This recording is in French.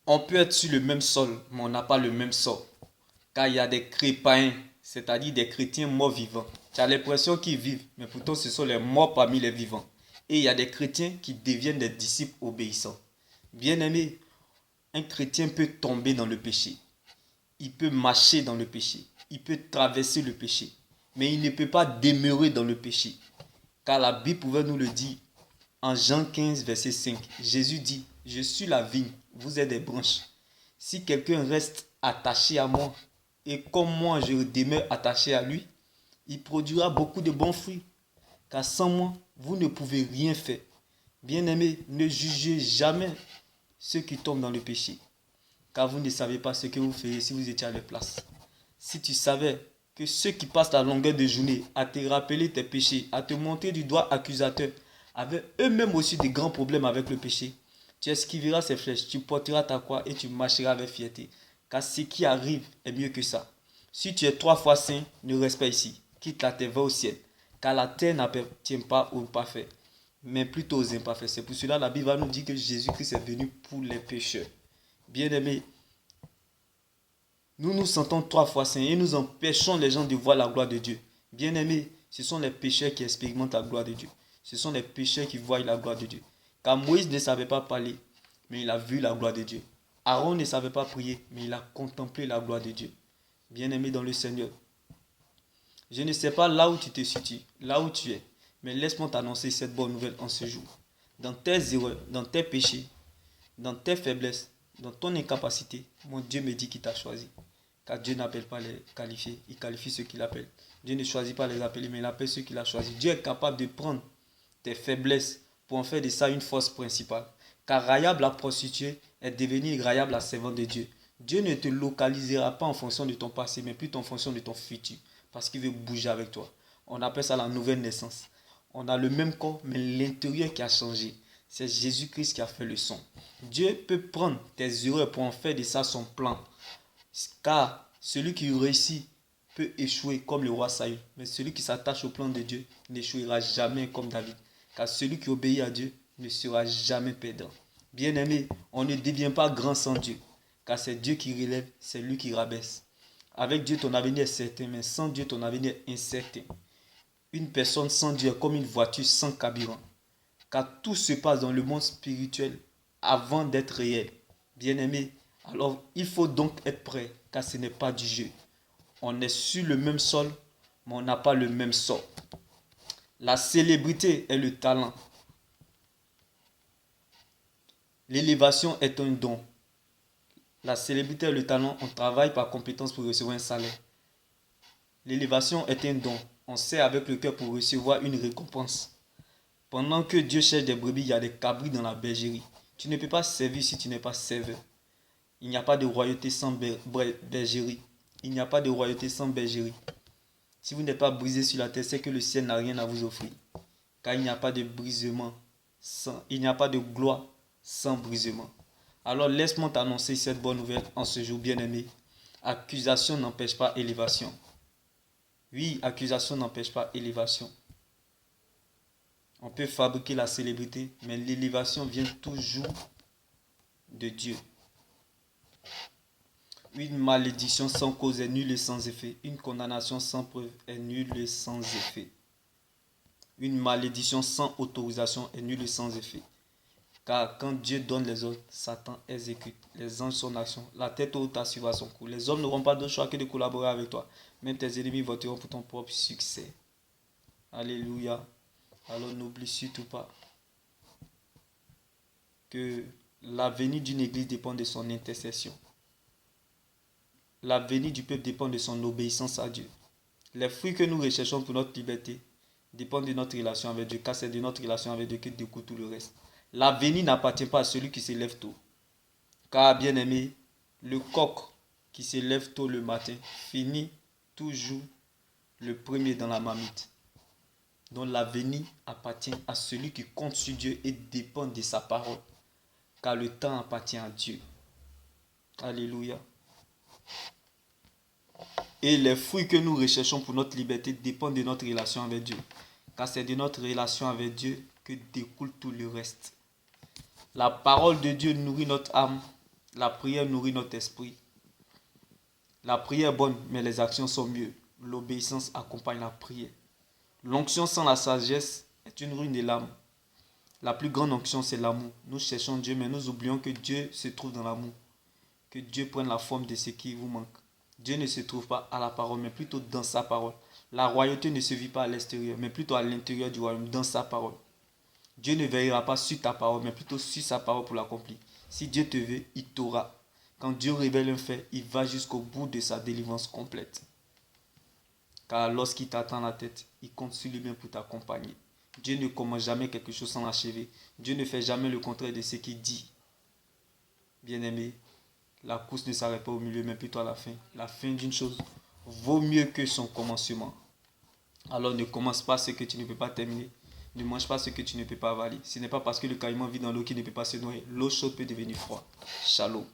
On peut être sur le même sol, mais on n'a pas le même sort. Car il y a des chrétiens, c'est-à-dire des chrétiens morts vivants. Tu as l'impression qu'ils vivent, mais pourtant ce sont les morts parmi les vivants. Et il y a des chrétiens qui deviennent des disciples obéissants. Bien-aimé, un chrétien peut tomber dans le péché. Il peut marcher dans le péché. Il peut traverser le péché. Mais il ne peut pas demeurer dans le péché. Car la Bible pouvait nous le dire en Jean 15, verset 5. Jésus dit, je suis la vigne, vous êtes des branches. Si quelqu'un reste attaché à moi, et comme moi je demeure attaché à lui, il produira beaucoup de bons fruits. Car sans moi, vous ne pouvez rien faire. Bien-aimés, ne jugez jamais ceux qui tombent dans le péché. Car vous ne savez pas ce que vous feriez si vous étiez à leur place. Si tu savais que ceux qui passent la longueur de journée à te rappeler tes péchés, à te montrer du doigt accusateur, avaient eux-mêmes aussi des grands problèmes avec le péché, tu esquiveras ces flèches, tu porteras ta croix et tu marcheras avec fierté. Car ce qui arrive est mieux que ça. Si tu es 3 fois saint, ne reste pas ici. Quitte la terre, va au ciel. Car la terre n'appartient pas aux parfaits, mais plutôt aux imparfaits. C'est pour cela que la Bible va nous dire que Jésus-Christ est venu pour les pécheurs. Bien-aimés, nous nous sentons 3 fois saints et nous empêchons les gens de voir la gloire de Dieu. Bien-aimés, ce sont les pécheurs qui expérimentent la gloire de Dieu. Ce sont les pécheurs qui voient la gloire de Dieu. Car Moïse ne savait pas parler, mais il a vu la gloire de Dieu. Aaron ne savait pas prier, mais il a contemplé la gloire de Dieu. Bien-aimé dans le Seigneur, je ne sais pas là où tu te situes, là où tu es, mais laisse-moi t'annoncer cette bonne nouvelle en ce jour. Dans tes erreurs, dans tes péchés, dans tes faiblesses, dans ton incapacité, mon Dieu me dit qu'il t'a choisi. Car Dieu n'appelle pas les qualifiés, il qualifie ceux qu'il appelle. Dieu ne choisit pas les appelés, mais il appelle ceux qu'il a choisis. Dieu est capable de prendre tes faiblesses pour en faire de ça une force principale. Car Rahab la prostituée est devenue Rahab la servante de Dieu. Dieu ne te localisera pas en fonction de ton passé, mais plutôt en fonction de ton futur. Parce qu'il veut bouger avec toi. On appelle ça la nouvelle naissance. On a le même corps, mais l'intérieur qui a changé. C'est Jésus-Christ qui a fait le son. Dieu peut prendre tes erreurs pour en faire de ça son plan. Car celui qui réussit peut échouer comme le roi Saül. Mais celui qui s'attache au plan de Dieu n'échouera jamais comme David. Car celui qui obéit à Dieu ne sera jamais perdant. Bien-aimé, on ne devient pas grand sans Dieu. Car c'est Dieu qui relève, c'est lui qui rabaisse. Avec Dieu, ton avenir est certain, mais sans Dieu, ton avenir est incertain. Une personne sans Dieu est comme une voiture sans carburant. Car tout se passe dans le monde spirituel avant d'être réel. Bien-aimé, alors il faut donc être prêt, car ce n'est pas du jeu. On est sur le même sol, mais on n'a pas le même sort. La célébrité est le talent. L'élévation est un don. La célébrité est le talent, on travaille par compétence pour recevoir un salaire. L'élévation est un don, on sert avec le cœur pour recevoir une récompense. Pendant que Dieu cherche des brebis, il y a des cabris dans la bergerie. Tu ne peux pas servir si tu n'es pas serveur. Il n'y a pas de royauté sans bergerie. Il n'y a pas de royauté sans bergerie. Si vous n'êtes pas brisé sur la terre, c'est que le ciel n'a rien à vous offrir. Car il n'y a pas de brisement il n'y a pas de gloire sans brisement. Alors laisse-moi t'annoncer cette bonne nouvelle en ce jour bien-aimé. Accusation n'empêche pas élévation. Oui, accusation n'empêche pas élévation. On peut fabriquer la célébrité, mais l'élévation vient toujours de Dieu. Une malédiction sans cause est nulle et sans effet. Une condamnation sans preuve est nulle et sans effet. Une malédiction sans autorisation est nulle et sans effet. Car quand Dieu donne les ordres, Satan exécute. Les anges sont en action. La tête haute suivra son cours. Les hommes n'auront pas d'autre choix que de collaborer avec toi. Même tes ennemis voteront pour ton propre succès. Alléluia. Alors n'oublie surtout pas que l'avenir d'une église dépend de son intercession. L'avenir du peuple dépend de son obéissance à Dieu. Les fruits que nous recherchons pour notre liberté dépendent de notre relation avec Dieu, car c'est de notre relation avec Dieu que découle tout le reste. L'avenir n'appartient pas à celui qui se lève tôt. Car, bien aimé, le coq qui se lève tôt le matin finit toujours le premier dans la marmite. Donc l'avenir appartient à celui qui compte sur Dieu et dépend de sa parole. Car le temps appartient à Dieu. Alléluia. Et les fruits que nous recherchons pour notre liberté dépendent de notre relation avec Dieu. Car c'est de notre relation avec Dieu que découle tout le reste. La parole de Dieu nourrit notre âme. La prière nourrit notre esprit. La prière est bonne, mais les actions sont mieux. L'obéissance accompagne la prière. L'onction sans la sagesse est une ruine de l'âme. La plus grande onction, c'est l'amour. Nous cherchons Dieu, mais nous oublions que Dieu se trouve dans l'amour. Que Dieu prenne la forme de ce qui vous manque. Dieu ne se trouve pas à la parole, mais plutôt dans sa parole. La royauté ne se vit pas à l'extérieur, mais plutôt à l'intérieur du royaume, dans sa parole. Dieu ne veillera pas sur ta parole, mais plutôt sur sa parole pour l'accomplir. Si Dieu te veut, il t'aura. Quand Dieu révèle un fait, il va jusqu'au bout de sa délivrance complète. Car lorsqu'il t'attend la tête, il compte sur lui-même pour t'accompagner. Dieu ne commence jamais quelque chose sans l'achever. Dieu ne fait jamais le contraire de ce qu'il dit. Bien-aimé, la course ne s'arrête pas au milieu, mais plutôt à la fin. La fin d'une chose vaut mieux que son commencement. Alors ne commence pas ce que tu ne peux pas terminer. Ne mange pas ce que tu ne peux pas avaler. Ce n'est pas parce que le caïman vit dans l'eau qu'il ne peut pas se noyer. L'eau chaude peut devenir froide. Shalom.